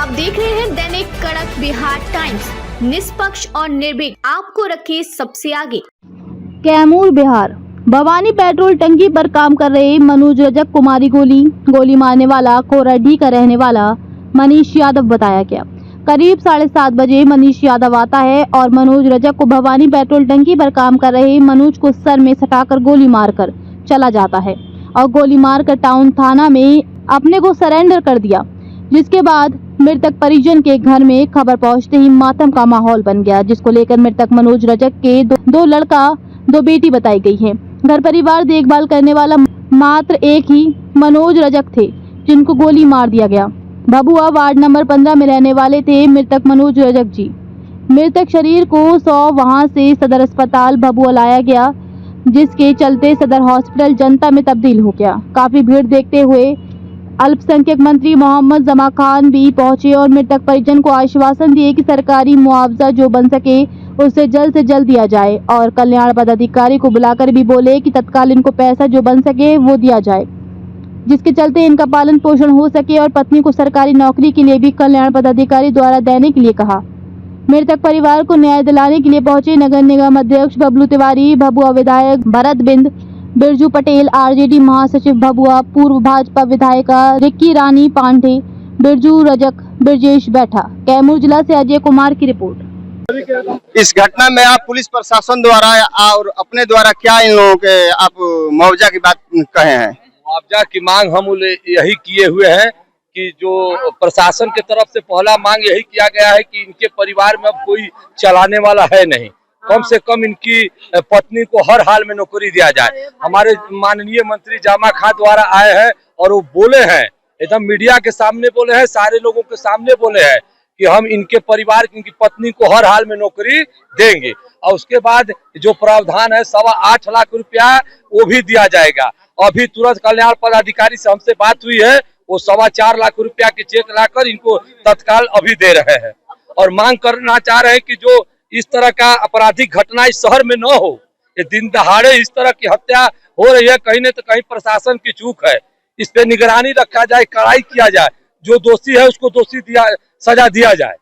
आप देख रहे हैं दैनिक कड़क बिहार टाइम्स, निष्पक्ष और निर्भीक, आपको रखे सबसे आगे। कैमूर बिहार भवानी पेट्रोल टंकी पर काम कर रहे मनोज रजक को मारी गोली मारने वाला कोराडी का रहने वाला मनीष यादव बताया गया। करीब 7:30 बजे मनीष यादव आता है और मनोज रजक को भवानी पेट्रोल टंकी पर काम कर रहे मनोज को सर में सटाकर गोली मारकर चला जाता है और गोली मारकर टाउन थाना में अपने को सरेंडर कर दिया। जिसके बाद मृतक परिजन के घर में खबर पहुंचते ही मातम का माहौल बन गया, जिसको लेकर मृतक मनोज रजक के दो लड़का 2 बेटी बताई गई है। घर परिवार देखभाल करने वाला मात्र एक ही मनोज रजक थे जिनको गोली मार दिया गया। भभुआ वार्ड नंबर 15 में रहने वाले थे मृतक मनोज रजक जी। मृतक शरीर को वहां से सदर अस्पताल भभुआ लाया गया, जिसके चलते सदर हॉस्पिटल जनता में तब्दील हो गया। काफी भीड़ देखते हुए अल्पसंख्यक मंत्री मोहम्मद जमा खान भी पहुंचे और मृतक परिजन को आश्वासन दिए कि सरकारी मुआवजा जो बन सके उसे जल्द से जल्द दिया जाए और कल्याण पदाधिकारी को बुलाकर भी बोले कि तत्काल इनको पैसा जो बन सके वो दिया जाए, जिसके चलते इनका पालन पोषण हो सके। और पत्नी को सरकारी नौकरी के लिए भी कल्याण पदाधिकारी द्वारा देने के लिए कहा। मृतक परिवार को न्याय दिलाने के लिए पहुंचे नगर निगम अध्यक्ष बबलू तिवारी, भभुआ विधायक भरत बिंद, बिरजू पटेल, आरजेडी महासचिव भभुआ, पूर्व भाजपा विधायिका रिक्की रानी पांडे, बिरजू रजक, ब्रजेश बैठा। कैमूर जिला से अजय कुमार की रिपोर्ट। इस घटना में आप पुलिस प्रशासन द्वारा और अपने द्वारा क्या इन लोगों के आप मुआवजा की बात कहे हैं? मुआवजा की मांग हम यही किए हुए हैं कि जो प्रशासन की तरफ से पहला मांग यही किया गया है कि इनके परिवार में अब कोई चलाने वाला है नहीं, कम से कम इनकी पत्नी को हर हाल में नौकरी दिया जाए। हमारे माननीय मंत्री जामा खान द्वारा आए हैं और वो बोले हैं, एकदम मीडिया के सामने बोले हैं, सारे लोगों के सामने बोले हैं कि हम इनके परिवार इनकी पत्नी को हर हाल में नौकरी देंगे और उसके बाद जो प्रावधान है 8.25 लाख रुपया वो भी दिया जाएगा। अभी तुरंत कल्याण पदाधिकारी से हमसे बात हुई है, वो 4.25 लाख रुपया के चेक लाकर इनको तत्काल अभी दे रहे हैं और मांग करना चाह रहे हैं कि जो इस तरह का आपराधिक घटना इस शहर में न हो। ये दिन दहाड़े इस तरह की हत्या हो रही है, कहीं न तो कहीं प्रशासन की चूक है। इस पे निगरानी रखा जाए, कड़ाई किया जाए, जो दोषी है उसको सजा दिया जाए।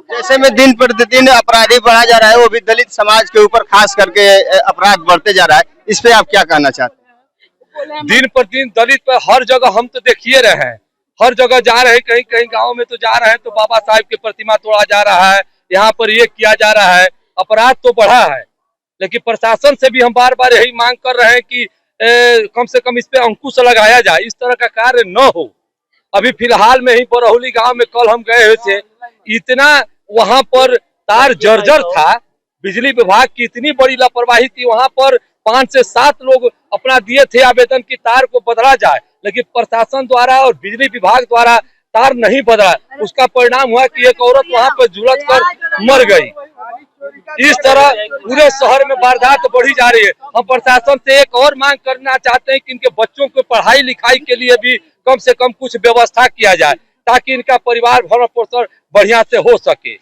जैसे में दिन प्रतिदिन अपराधी बढ़ा जा रहा है, वो भी दलित समाज के ऊपर खास करके अपराध बढ़ते जा रहा है, इस पे आप क्या कहना चाहते हैं? दिन प्रतिदिन दलित पर हर जगह हम तो देखिए रहे हैं, हर जगह जा रहे हैं, कहीं कहीं गाँव में तो जा रहे हैं तो बाबा साहब की प्रतिमा तोड़ा जा रहा है, यहाँ पर ये किया जा रहा है। अपराध तो बढ़ा है, लेकिन प्रशासन से भी हम बार बार यही मांग कर रहे हैं कि कम से कम इस पे अंकुश लगाया जाए, इस तरह का कार्य न हो। अभी फिलहाल में ही बरौली गांव में कल हम गए हुए थे, इतना वहां पर तार जर्जर था, बिजली विभाग की इतनी बड़ी लापरवाही थी। वहां पर 5 से 7 लोग अपना दिए थे आवेदन की तार को बदला जाए, लेकिन प्रशासन द्वारा और बिजली विभाग द्वारा तार नहीं बदला। उसका परिणाम हुआ कि एक औरत वहां पर झुलस कर मर गई। इस तरह पूरे शहर में वारदात बढ़ी जा रही है। हम प्रशासन से एक और मांग करना चाहते हैं कि इनके बच्चों को पढ़ाई लिखाई के लिए भी कम से कम कुछ व्यवस्था किया जाए, ताकि इनका परिवार भरण पोषण बढ़िया से हो सके।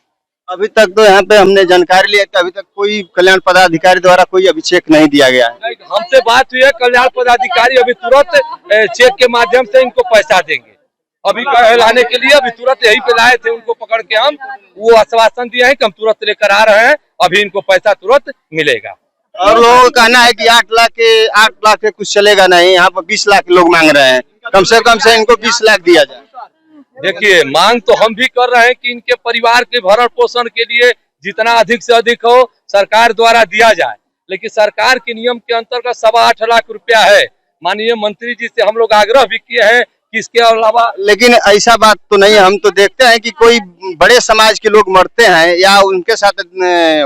अभी तक तो यहाँ पे हमने जानकारी लिया कि अभी तक कोई कल्याण पदाधिकारी द्वारा कोई अभी चेक नहीं दिया गया है। हमसे बात हुई है, कल्याण पदाधिकारी अभी तुरंत चेक के माध्यम से इनको पैसा देंगे। अभी लाने के लिए अभी तुरंत यही पे लाए थे, उनको पकड़ के हम वो आश्वासन दिया है कि हम तुरंत लेकर आ रहे हैं, अभी इनको पैसा तुरंत मिलेगा। और लोगों का कहना है कि 8 लाख के कुछ चलेगा नहीं, यहाँ पर 20 लाख लोग मांग रहे हैं, कम से कम से इनको 20 लाख दिया जाए। देखिए, मांग तो हम भी कर रहे हैं कि इनके परिवार के भरण पोषण के लिए जितना अधिक से अधिक हो सरकार द्वारा दिया जाए, लेकिन सरकार के नियम के अंतर्गत 8.25 लाख रुपया है। माननीय मंत्री जी से हम लोग आग्रह भी किए हैं कि इसके अलावा, लेकिन ऐसा बात तो नहीं है। हम तो देखते हैं कि कोई बड़े समाज के लोग मरते हैं या उनके साथ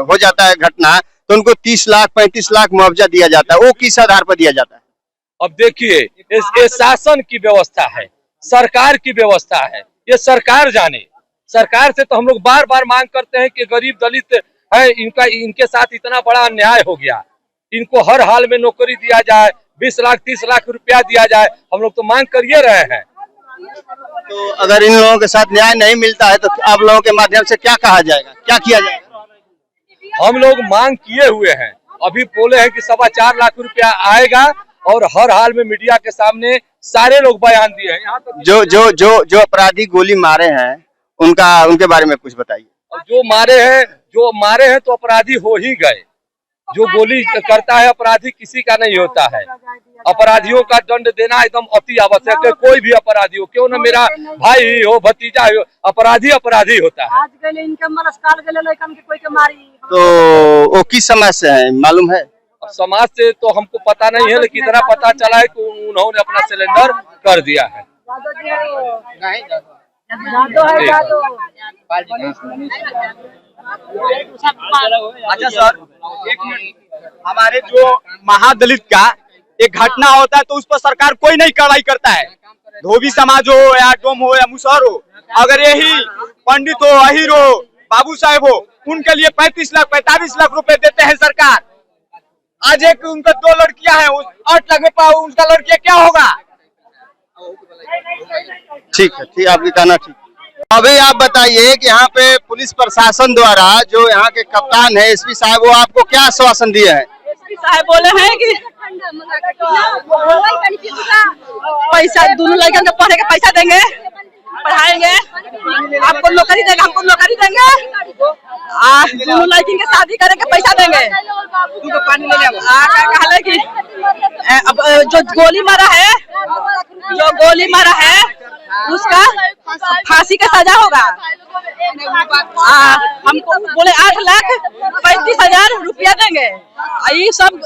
हो जाता है घटना, तो उनको 30 लाख 35 लाख मुआवजा दिया जाता है। वो किस आधार पर दिया जाता है? अब देखिए, ये शासन की व्यवस्था है, सरकार की व्यवस्था है, ये सरकार जाने। सरकार से तो हम लोग बार बार मांग करते हैं कि गरीब दलित है, इनके साथ इतना बड़ा अन्याय हो गया, इनको हर हाल में नौकरी दिया जाए, 20 लाख 30 लाख रुपया दिया जाए। हम लोग तो मांग करिए रहे हैं। तो अगर इन लोगों के साथ न्याय नहीं मिलता है तो आप लोगों के माध्यम से क्या कहा जाएगा, क्या किया जाएगा? हम लोग मांग किए हुए हैं, अभी बोले हैं कि 4.25 लाख रुपया आएगा और हर हाल में मीडिया के सामने सारे लोग बयान दिए हैं। जो अपराधी गोली मारे हैं उनके बारे में कुछ बताइए। जो मारे हैं तो अपराधी हो ही गए। जो गोली करता है अपराधी किसी का नहीं होता है। अपराधियों का दंड देना एकदम अति आवश्यक है। कोई भी अपराधी हो, क्यों न मेरा भाई ही हो, भतीजा हो, अपराधी अपराधी होता है। तो वो किस समाज से है मालूम है? समाज से तो हमको पता नहीं है, लेकिन इतना पता चला है कि उन्होंने अपना सिलेंडर कर दिया है। अच्छा सर, एक मिनट, हमारे जो महादलित का एक घटना होता है तो उस पर सरकार कोई नहीं कार्रवाई करता है। धोबी समाज हो या डोम हो या मुसहर हो, अगर यही पंडित हो, अहिर हो, बाबू साहेब हो, उनके लिए 35 लाख 45 लाख रुपए देते हैं सरकार। आज एक उनका 2 लड़कियां हैं, 8 लाख में उनका लड़कियां क्या होगा? ठीक है, आपकी कहना ठीक। अभी आप बताइए कि यहाँ पे पुलिस प्रशासन द्वारा जो यहाँ के कप्तान है एसपी साहब, वो आपको क्या आश्वासन दिए हैं? एसपी साहब बोले हैं कि पैसा दोनों लड़कियों के पढ़ने का पैसा देंगे, पढ़ाएंगे, आपको नौकरी देंगे, हमको नौकरी देंगे, दोनों लड़की के शादी करेंगे, पैसा देंगे। कहले कि अब जो गोली मारा है उसका फांसी का सजा होगा। हमको बोले 8,35,000 रुपया देंगे। ये सब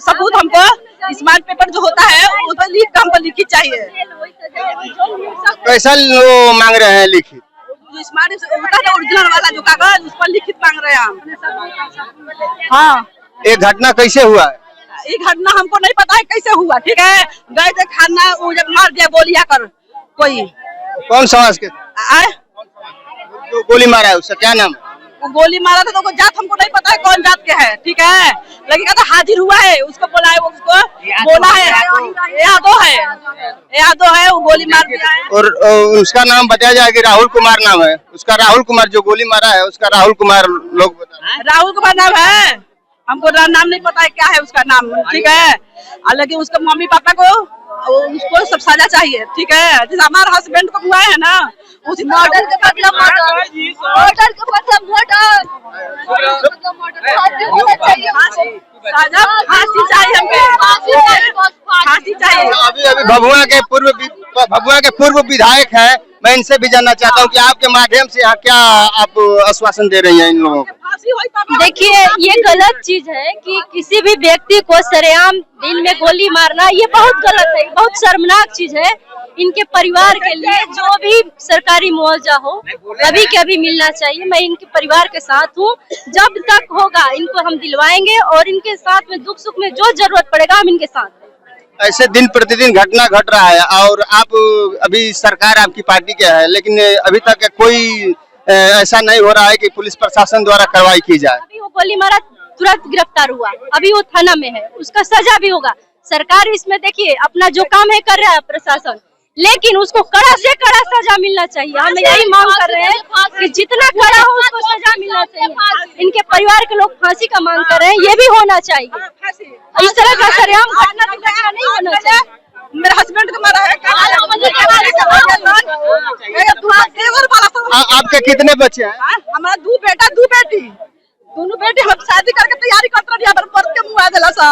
सबूत हमको स्मार्ट पेपर जो होता है उस पर लिख कर हमको लिखित चाहिए। कैसा मांग रहे हैं लिखित? जो स्मार्ट होता है ओरिजिनल वाला जो कागज, उस पर लिखित मांग रहे हैं हम। हाँ, ये घटना कैसे हुआ है? ये घटना हमको नहीं पता है कैसे हुआ। ठीक है, गए थे खाना, वो जब मार दिया गोलियां कर कोई। कौन समाज के? जो गोली मारा है उसका क्या नाम है? वो गोली मारा था तो जात हमको नहीं पता है कौन जात के है। ठीक है, लेकिन कहता हाजिर हुआ है, उसको बोला है, उसको बोला है यादव है, वो गोली मार दिया है। और उसका नाम बताया जाए कि राहुल कुमार नाम है उसका। राहुल कुमार जो गोली मारा है उसका राहुल कुमार लोग बता। राहुल कुमार नाम है, हमको नाम नहीं पता है क्या है उसका नाम। ठीक है, लेकिन उसके मम्मी पापा को उसको सब सजा चाहिए। ठीक है, जैसे हमारे हस्बैंड को हुआ है ना, उस मर्डर के बदला मर्डर फांसी चाहिए हमको, फांसी चाहिए। अभी भभुआ के पूर्व विधायक हैं, मैं इनसे भी जानना चाहता हूँ कि आपके माध्यम से यहाँ क्या आप आश्वासन दे रही हैं इन लोगों को? देखिए, ये गलत चीज है कि किसी भी व्यक्ति को सरेआम दिल में गोली मारना, ये बहुत गलत है, बहुत शर्मनाक चीज है। इनके परिवार के लिए जो भी सरकारी मुआवजा हो अभी के अभी मिलना चाहिए। मैं इनके परिवार के साथ हूँ, जब तक होगा इनको हम दिलवाएंगे और इनके साथ में दुख सुख में जो जरूरत पड़ेगा हम इनके साथ। ऐसे दिन प्रतिदिन घटना घट रहा है और आप अभी सरकार आपकी पार्टी के है, लेकिन अभी तक कोई ऐसा नहीं हो रहा है कि पुलिस प्रशासन द्वारा कार्रवाई की जाए। अभी वो गोली मारा तुरंत गिरफ्तार हुआ, अभी वो थाना में है, उसका सजा भी होगा। सरकार इसमें देखिए अपना जो काम है कर रहा है प्रशासन, लेकिन उसको कड़ा से कड़ा सजा मिलना चाहिए। हम यही मांग कर रहे हैं कि जितना कड़ा हो उसको सजा मिलना चाहिए। इनके परिवार के लोग फांसी का मांग कर रहे हैं, ये भी होना चाहिए। इस तरह का सरेआम घटना नहीं होना चाहिए। मेरे हस्बैंड को मारा है। आपके कितने बच्चे हैं? हमारा 2 बेटा 2 बेटी, दोनों बेटी हम शादी करके तैयारी करते रहिए, मर्द के मुँह दिला सा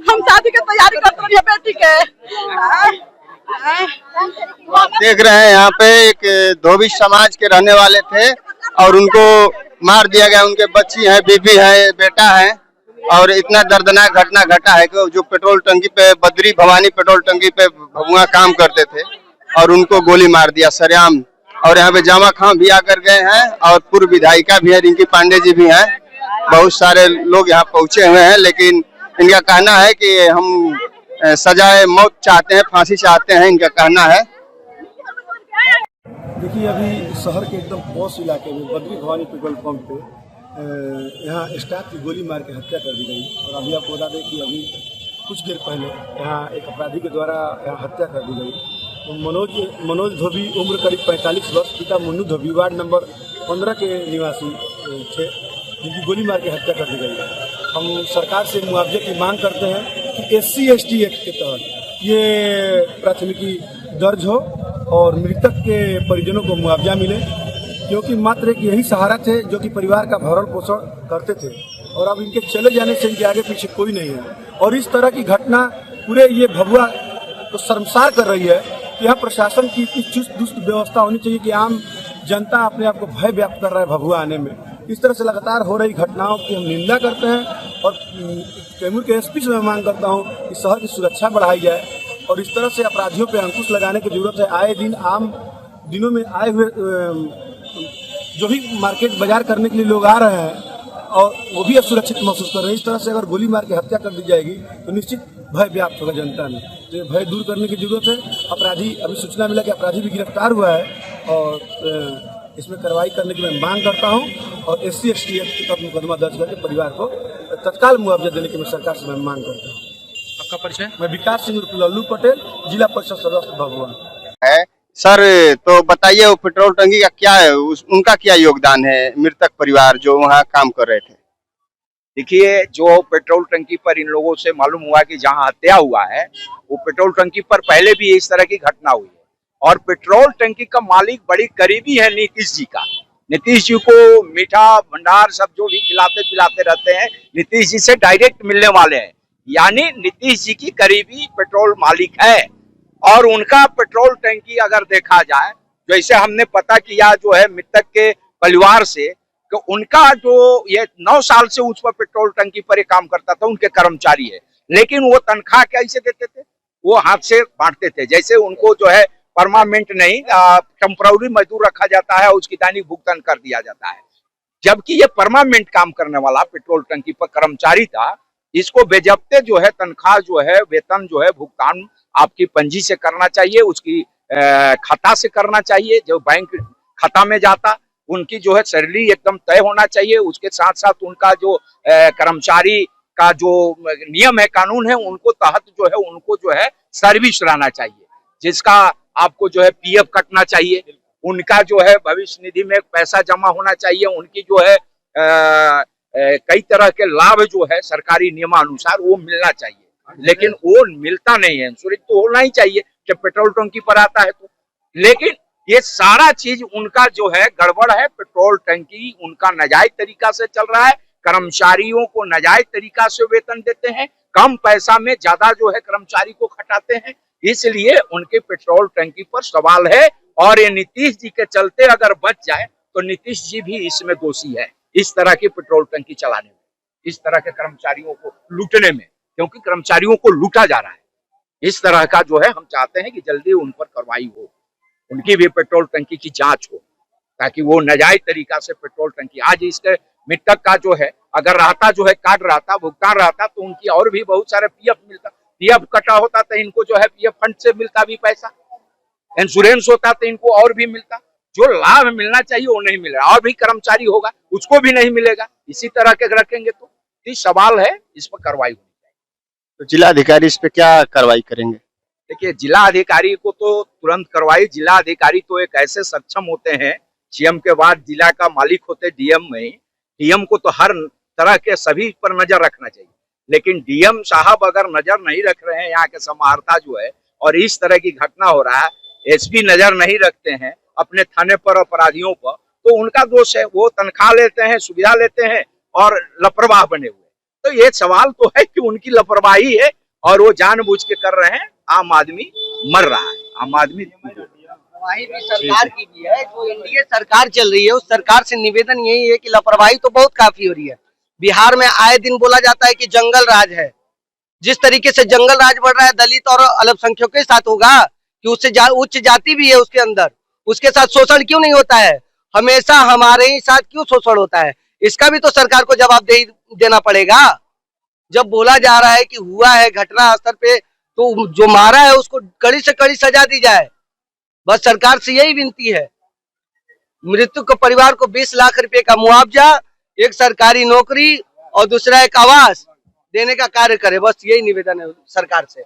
हम शादी के तैयारी करते रहिए बेटी के। देख रहे हैं यहाँ पे एक धोबी समाज के रहने वाले थे और उनको मार दिया गया। उनके बच्ची है, बीबी है, बेटा है और इतना दर्दनाक घटना घटा है कि जो पेट्रोल टंकी पे बद्री भवानी पेट्रोल टंकी पे भभुआ काम करते थे और उनको गोली मार दिया सरेआम। और यहाँ पे जामा खां भी आकर गए हैं और पूर्व विधायिका भी है, रिंकी पांडे जी भी हैं, बहुत सारे लोग यहाँ पहुंचे हुए हैं। लेकिन इनका कहना है कि हम सजाए मौत चाहते हैं, फांसी चाहते हैं, इनका कहना है। देखिए, अभी शहर के एकदम पॉश इलाके में बद्री भवानी पेट्रोल पंप पे यहाँ स्टाफ की गोली मार के हत्या कर दी गई। और अभी आपको बता दें कि अभी कुछ देर पहले यहाँ एक अपराधी के द्वारा यहाँ हत्या कर दी गई। तो मनोज धोबी, उम्र करीब 45 वर्ष, पिता मुन्नू धोबी, वार्ड नंबर 15 के निवासी थे, जिनकी गोली मार के हत्या कर दी गई। हम सरकार से मुआवजे की मांग करते हैं कि SC/ST एक्ट के तहत ये प्राथमिकी दर्ज हो और मृतक के परिजनों को मुआवजा मिले। क्योंकि मात्र एक यही सहारा थे जो कि परिवार का भरण पोषण करते थे, और अब इनके चले जाने से इनके आगे पीछे कोई नहीं है। और इस तरह की घटना पूरे ये भभुआ को शर्मसार कर रही है कि यहाँ प्रशासन की इतनी चुस्त दुरुस्त व्यवस्था होनी चाहिए कि आम जनता अपने आप को भय व्याप्त कर रहा है भभुआ आने में। इस तरह से लगातार हो रही घटनाओं की हम निंदा करते हैं और कैमूर के एसपी से मैं मांग करता हूँ कि शहर की सुरक्षा बढ़ाई जाए और इस तरह से अपराधियों पर अंकुश लगाने की जरूरत है। आए दिन आम दिनों में आए हुए जो भी मार्केट बाजार करने के लिए लोग आ रहे हैं और वो भी असुरक्षित महसूस कर रहे हैं। इस तरह से अगर गोली मार के हत्या कर दी जाएगी तो निश्चित भय व्याप्त होगा जनता में, तो ये भय दूर करने की जरूरत है। अपराधी, अभी सूचना मिला कि अपराधी भी गिरफ्तार हुआ है और इसमें कार्रवाई करने की मैं मांग करता हूं और SC ST एक्ट के तहत मुकदमा दर्ज करके परिवार को तत्काल मुआवजा देने की मैं सरकार से मैं मांग करता हूँ। आपका परिचय? मैं विकास सिंह लल्लू पटेल, जिला परिषद सदस्य भभुआ है। सर तो बताइए वो पेट्रोल टंकी का क्या है, उनका क्या योगदान है, मृतक परिवार जो वहाँ काम कर रहे थे? देखिए, जो पेट्रोल टंकी पर इन लोगों से मालूम हुआ कि जहां हत्या हुआ है वो पेट्रोल टंकी पर पहले भी इस तरह की घटना हुई है और पेट्रोल टंकी का मालिक बड़ी करीबी है नीतीश जी का। नीतीश जी को मीठा भंडार सब जो भी खिलाते पिलाते रहते हैं, नीतीश जी से डायरेक्ट मिलने वाले हैं, यानी नीतीश जी की करीबी पेट्रोल मालिक है। और उनका पेट्रोल टंकी अगर देखा जाए, जैसे हमने पता किया जो है मृतक के परिवार से, कि उनका जो ये 9 साल से उस पर पेट्रोल टंकी पर ये काम करता था, उनके कर्मचारी है, लेकिन वो तनख्वाह कैसे देते थे? वो हाथ से बांटते थे। जैसे उनको जो है परमानेंट नहीं, टेम्पररी मजदूर रखा जाता है, उसकी दैनिक भुगतान कर दिया जाता है। जबकि ये परमानेंट काम करने वाला पेट्रोल टंकी पर कर्मचारी था, इसको बेजब्ते जो है तनख्वाह जो है, वेतन जो है, भुगतान आपकी पंजी से करना चाहिए, उसकी खाता से करना चाहिए, जो बैंक खाता में जाता उनकी जो है सैलरी एकदम तय होना चाहिए। उसके साथ साथ उनका जो कर्मचारी का जो नियम है, कानून है, उनको तहत जो है उनको जो है सर्विस रहना चाहिए, जिसका आपको जो है PF कटना चाहिए, उनका जो है भविष्य निधि में पैसा जमा होना चाहिए, उनकी जो है कई तरह के लाभ जो है सरकारी नियमानुसार वो मिलना चाहिए, लेकिन वो मिलता नहीं है। इंश्योरेंस तो होना ही चाहिए जब पेट्रोल टंकी पर आता है तो, लेकिन ये सारा चीज उनका जो है गड़बड़ है। पेट्रोल टंकी उनका नाजायज तरीका से चल रहा है, कर्मचारियों को नाजायज तरीका से वेतन देते हैं, कम पैसा में ज्यादा जो है कर्मचारी को खटाते हैं, इसलिए उनके पेट्रोल टंकी पर सवाल है। और ये नीतीश जी के चलते अगर बच जाए तो नीतीश जी भी इसमें दोषी है, इस तरह की पेट्रोल टंकी चलाने में, इस तरह के कर्मचारियों को लूटने में, क्योंकि कर्मचारियों को लूटा जा रहा है। इस तरह का जो है हम चाहते हैं कि जल्दी उन पर कार्रवाई हो, उनकी भी पेट्रोल टंकी की जांच हो, ताकि वो नाजायज तरीका से पेट्रोल टंकी, आज इसके मृतक का जो है अगर रहता जो है कार्ड रहता, भुगतान रहता, तो उनकी और भी बहुत सारे PF मिलता, PF कटा होता तो इनको जो है PF फंड से मिलता भी पैसा, इंश्योरेंस होता तो इनको और भी मिलता। जो लाभ मिलना चाहिए वो नहीं मिल रहा, और भी कर्मचारी होगा उसको भी नहीं मिलेगा। इसी तरह के रखेंगे तो सवाल है, इस पर कार्रवाई होनी चाहिए। तो जिला अधिकारी इस पे क्या कार्रवाई करेंगे? देखिए, जिला अधिकारी को तो तुरंत कार्रवाई, जिला अधिकारी तो एक ऐसे सक्षम होते हैं, CM के बाद जिला का मालिक होते DM में, DM को तो हर तरह के सभी पर नजर रखना चाहिए, लेकिन DM साहब अगर नजर नहीं रख रहे हैं, यहाँ के समाहर्ता जो है, और इस तरह की घटना हो रहा है, SP नजर नहीं रखते हैं अपने थाने पर अपराधियों पर, तो उनका दोष है। वो तनख्वाह लेते हैं, सुविधा लेते हैं और लापरवाह बने हुए। तो ये सवाल तो है कि उनकी लापरवाही है और वो जानबूझ के कर रहे हैं। आम आदमी मर रहा है, आम आदमी लापरवाही भी सरकार की भी है। जो एनडीए सरकार चल रही है उस सरकार से निवेदन यही है कि लापरवाही तो बहुत काफी हो रही है। बिहार में आए दिन बोला जाता है कि जंगल राज है। जिस तरीके से जंगल राज बढ़ रहा है, दलित और अल्पसंख्यकों के साथ होगा कि उससे उच्च जाति भी है उसके अंदर, उसके साथ शोषण क्यों नहीं होता है? हमेशा हमारे ही साथ क्यों शोषण होता है? इसका भी तो सरकार को जवाबदेही देना पड़ेगा। जब बोला जा रहा है कि हुआ है घटना स्तर पे, तो जो मारा है उसको कड़ी से कड़ी सजा दी जाए, बस सरकार से यही विनती है। मृतक के परिवार को 20 लाख रुपए का मुआवजा, एक सरकारी नौकरी और दूसरा एक आवास देने का कार्य करे, बस यही निवेदन है सरकार से।